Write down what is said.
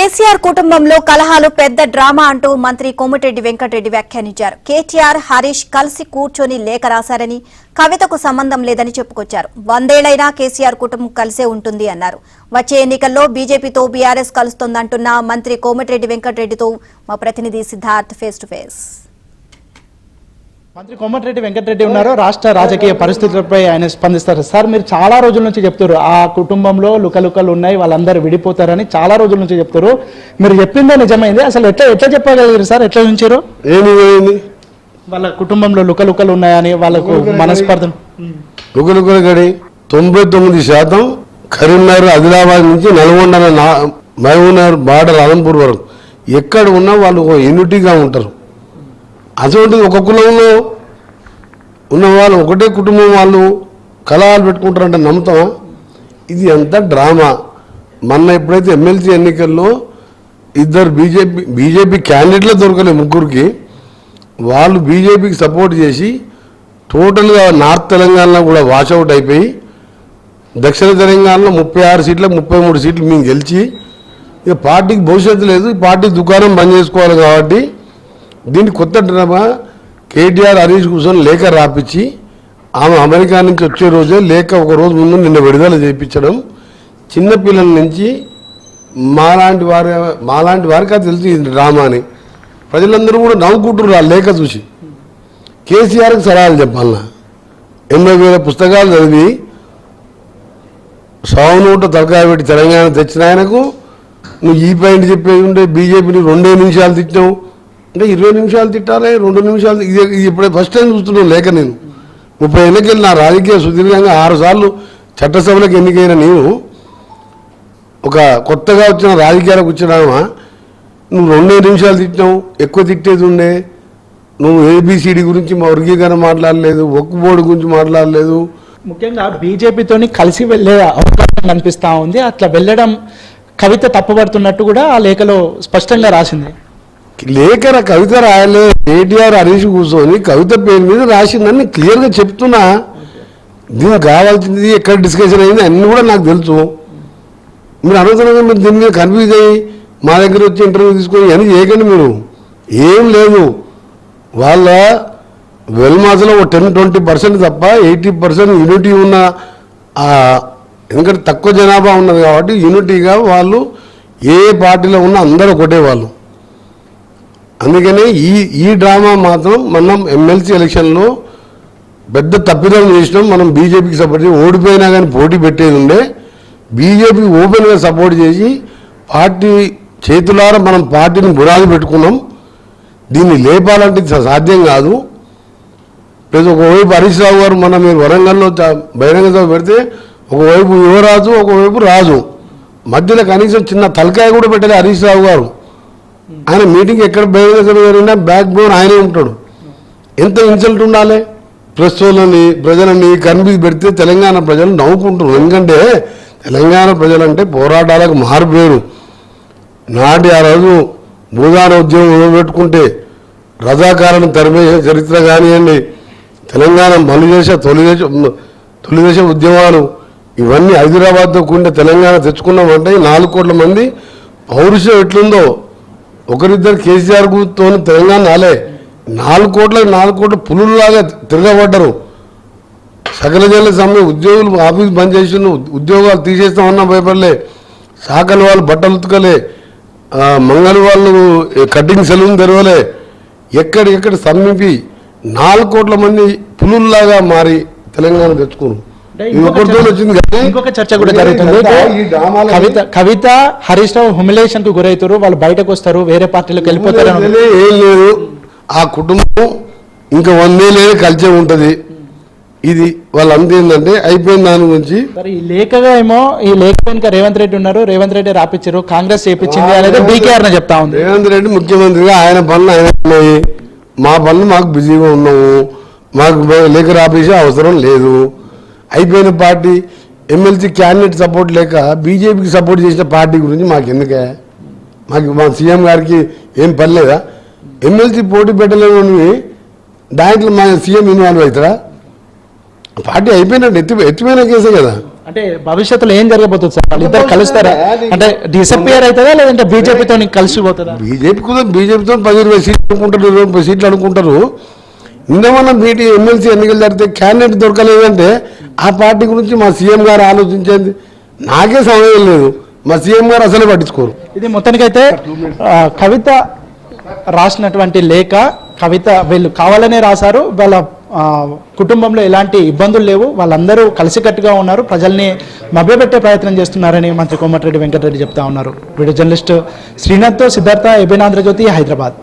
కేసీఆర్ కుటుంబంలో కలహాలు పెద్ద డ్రామా అంటూ మంత్రి కోమటిరెడ్డి వెంకటరెడ్డి వ్యాఖ్యానించారు. కేటీఆర్, హరీష్ కలిసి కూర్చొని లేఖ రాశారని, కవితకు సంబంధం లేదని చెప్పుకొచ్చారు. 100 ఏళ్లైనా కేసీఆర్ కుటుంబం కలిసే ఉంటుంది అన్నారు. వచ్చే ఎన్నికల్లో బీజేపీతో బీఆర్ఎస్ కలుస్తోందంటున్న మంత్రి కోమటిరెడ్డి వెంకటరెడ్డితో మా ప్రతినిధి సిద్ధార్థ్ ఫేస్ టు ఫేస్. మంత్రి కోమటిరెడ్డి వెంకటరెడ్డి ఉన్నారు. రాష్ట్ర రాజకీయ పరిస్థితులపై ఆయన స్పందిస్తారు. సార్, మీరు చాలా రోజుల నుంచి చెప్తారు ఆ కుటుంబంలో లుకలుకలు ఉన్నాయి, వాళ్ళందరూ విడిపోతారని చాలా రోజుల నుంచి చెప్తారు. మీరు చెప్పిందే నిజమైంది. అసలు ఎట్లా చెప్పగలిగారు సార్? ఎట్లా ఉంచారు? ఏమైంది? వాళ్ళ కుటుంబంలో లుకలుకలు ఉన్నాయని, వాళ్ళకు మనస్పర్ధలు లుకలుకలు గడి 99% కరీంనగర్, ఆదిలాబాద్ నుంచి నల్గొండ, మహబూబ్నగర్ బార్డర్, అలంపూర్ వరకు ఎక్కడ ఉన్నా వాళ్ళు యూనిటీగా ఉంటారు. అటువంటిది ఒక కులంలో ఉన్న వాళ్ళు, ఒకటే కుటుంబం వాళ్ళు కలహాలు పెట్టుకుంటారంటే నమ్ముతామా? ఇది అంతా డ్రామా. మొన్న ఎప్పుడైతే ఎమ్మెల్సీ ఎన్నికల్లో ఇద్దరు బీజేపీ క్యాండిడేట్లే దొరకలే, ముగ్గురికి. వాళ్ళు బీజేపీకి సపోర్ట్ చేసి టోటల్గా నార్త్ తెలంగాణలో కూడా వాషౌట్ అయిపోయి, దక్షిణ తెలంగాణలో 36 సీట్లకు 33 సీట్లు మేము గెలిచి, ఇక పార్టీకి భవిష్యత్తు లేదు, పార్టీ దుకాణం బంద్ చేసుకోవాలి. కాబట్టి దీన్ని కొత్త డ్రామా. కేటీఆర్, హరీష్ కూర్చొని లేఖ రాపించి, ఆమె అమెరికా నుంచి వచ్చే రోజే లేఖ ఒక రోజు ముందు నిన్న విడుదల చేయించడం, చిన్నపిల్లల నుంచి మాలాంటి వారికి అది తెలుసు ఈ డ్రామా అని. ప్రజలందరూ కూడా నవ్వుకుంటున్నారు ఆ లేఖ చూసి. కేసీఆర్కి సలహాలు చెప్పాలన్నా, 80,000 పుస్తకాలు చదివి సౌనూట తలకాయ పెట్టి తెలంగాణ తెచ్చిన ఆయనకు నువ్వు ఈ పాయింట్ చెప్పేది ఉంటే బీజేపీని 2 నిమిషాలు తిట్టావు అంటే 20 నిమిషాలు తిట్టాలి, 2 నిమిషాలు. ఇది ఇప్పుడే ఫస్ట్ టైం చూస్తున్నాను లేక. నేను 30 ఏళ్ళకెళ్ళి నా రాజకీయ సుదీర్ఘంగా 6 సార్లు చట్టసభలకు ఎన్నికైన నేను ఒక కొత్తగా వచ్చిన రాజకీయాలకు వచ్చినామా, నువ్వు 2 నిమిషాలు తిట్టినావు, ఎక్కువ తిట్టేది ఉండే. నువ్వు ఏబిసిడి గురించి మా వర్గీకరణ మాట్లాడలేదు, ఒక్క బోర్డు గురించి మాట్లాడలేదు. ముఖ్యంగా బీజేపీతో కలిసి వెళ్లే అవకాశం కనిపిస్తూ ఉంది. అట్లా వెళ్ళడం కవిత తప్పుపడుతున్నట్టు కూడా ఆ లేఖలో స్పష్టంగా రాసింది. కవిత రాయలే, కేటీఆర్, హరీష్ కూర్చొని కవిత పేరు మీద రాసిందని క్లియర్గా చెప్తున్నా. దీనికి కావాల్సింది ఎక్కడ డిస్కషన్ అయింది అన్నీ కూడా నాకు తెలుసు. మీరు అనవసరంగా మీరు దీని మీద కన్ఫ్యూజ్ అయ్యి మా దగ్గర వచ్చి ఇంటర్వ్యూ తీసుకొని అని చేయకండి. మీరు ఏం లేదు, వాళ్ళ వెల్మాస్లో 10-20% తప్ప 80% యూనిటీ ఉన్న, ఎందుకంటే తక్కువ జనాభా ఉన్నది కాబట్టి యూనిటీగా వాళ్ళు ఏ పార్టీలో ఉన్నా అందరూ ఒకటే వాళ్ళు. అందుకనే ఈ డ్రామా మాత్రం మనం ఎమ్మెల్సీ ఎలక్షన్లో పెద్ద తప్పిదం చేసినాం. మనం బీజేపీకి సపోర్ట్ చేసి ఓడిపోయినా కానీ పోటీ పెట్టేది ఉండే, బీజేపీకి ఓపెన్గా సపోర్ట్ చేసి పార్టీ చేతులారా మనం పార్టీని బురాది పెట్టుకున్నాం. దీన్ని లేపాలంటే సాధ్యం కాదు. ప్లస్ ఒకవైపు హరీష్ రావు గారు మన మీరు వరంగల్లో బహిరంగ సభ పెడితే ఒకవైపు యువరాజు, ఒకవైపు రాజు, మధ్యలో కనీసం చిన్న తలకాయ కూడా పెట్టలే హరీష్ రావు గారు. ఆయన మీటింగ్ ఎక్కడ బహిరంగ సభ జరిగినా బ్యాక్ బోన్ ఆయనే ఉంటాడు. ఎంత ఇన్సల్ట్ ఉండాలి? ప్రజలని కన్ఫ్యూజ్ పెడితే తెలంగాణ ప్రజలు నవ్వుకుంటారు. ఎందుకంటే తెలంగాణ ప్రజలంటే పోరాటాలకు మారిపోయారు. నాటి ఆ రోజు భూదాన ఉద్యమం పెట్టుకుంటే రజాకాలను తరిమేసే చరిత్ర కానివ్వండి, తెలంగాణ తొలి దేశ ఉద్యమాలు, ఇవన్నీ హైదరాబాద్తో కూడిన తెలంగాణ తెచ్చుకున్నామంటే 4 కోట్ల మంది పౌరుషం ఎట్లుందో. ఒకరిద్దరు కేసీఆర్తో తెలంగాణ రాలే, 4 కోట్ల పులులాగా తిరగబడ్డరు. సకల జనుల సమ్మె, ఉద్యోగులు ఆఫీస్ బంద్ చేసి ఉద్యోగాలు తీసేస్తామన్నా భయపడలే, శాఖల వాళ్ళు బట్టలు ఉతకలే, మంగళ వాళ్ళు కటింగ్ సెలూన్ తెరవలే. ఎక్కడికెక్కడ సమ్మిపి 4 కోట్ల మంది పులుల్లాగా మారి తెలంగాణ తెచ్చుకోరు. ఇంకొక చర్చ కూడా జరుగుతుంది. కవిత, హరీష్ రావు హ్యూమిలేషన్ కు గురవుతారు, వాళ్ళు బయటకు వస్తారు, వేరే పార్టీలకు వెళ్ళిపోతారు. ఏం లేదు, ఆ కుటుంబం ఇంకా 100 ఏళ్ళే కలిసే ఉంటది. ఇది వాళ్ళంతా ఏంటంటే అయిపోయిన దాని గురించి. ఈ లేఖగా ఏమో ఈ లేఖ వెనుక రేవంత్ రెడ్డి ఉన్నారు, రేవంత్ రెడ్డి రాపించారు, కాంగ్రెస్ చేపించింది అనేది బీకేఆర్ చెప్తా ఉంది. రేవంత్ రెడ్డి ముఖ్యమంత్రిగా ఆయన పనులు ఆయన ఉన్నాయి, మా పనులు మాకు బిజీగా ఉన్నాము, మాకు లేఖ రాపించే అవసరం లేదు. అయిపోయిన పార్టీ ఎమ్మెల్సీ క్యాండిడేట్ సపోర్ట్ లేక బీజేపీకి సపోర్ట్ చేసిన పార్టీ గురించి మాకు ఎందుకే? మా సీఎం గారికి ఏం పని లేదా? ఎమ్మెల్సీ పోటీ పెట్టలేని దాంట్లో మా సీఎం ఇన్వాల్వ్ అవుతారా? పార్టీ అయిపోయినట్టు ఎత్తిపోయిన కేసే కదా. అంటే భవిష్యత్తులో ఏం జరగబోతుంది సార్? వాళ్ళిద్దరు కలుస్తారా? అంటే డిసపియర్ అవుతుందా లేదంటే బీజేపీతో కలిసిపోతుందా? బీజేపీతో 10-20 సీట్లు అనుకుంటారు, 20 సీట్లు అనుకుంటారు. ఇంకేమన్నా ఎమ్మెల్సీ ఎన్నికలు జరిగితే క్యాండిడేట్ దొరకలేదంటే ఆ పార్టీ గురించి మా సీఎం గారు ఆలోచించేది నాకే సమయం లేదు. మా సీఎం గారు అసలే పట్టించుకోరు. ఇది మొత్తానికైతే కవిత రాసినటువంటి లేఖ, కవిత వీళ్ళు కావాలనే రాశారు. వాళ్ళ కుటుంబంలో ఎలాంటి ఇబ్బందులు లేవు, వాళ్ళందరూ కలిసికట్టుగా ఉన్నారు, ప్రజల్ని మభ్యపెట్టే ప్రయత్నం చేస్తున్నారని మంత్రి కోమటిరెడ్డి వెంకటరెడ్డి చెప్తా ఉన్నారు. Video journalist శ్రీనాథ్తో Siddhartha, ABN Andhra Jyothi, Hyderabad.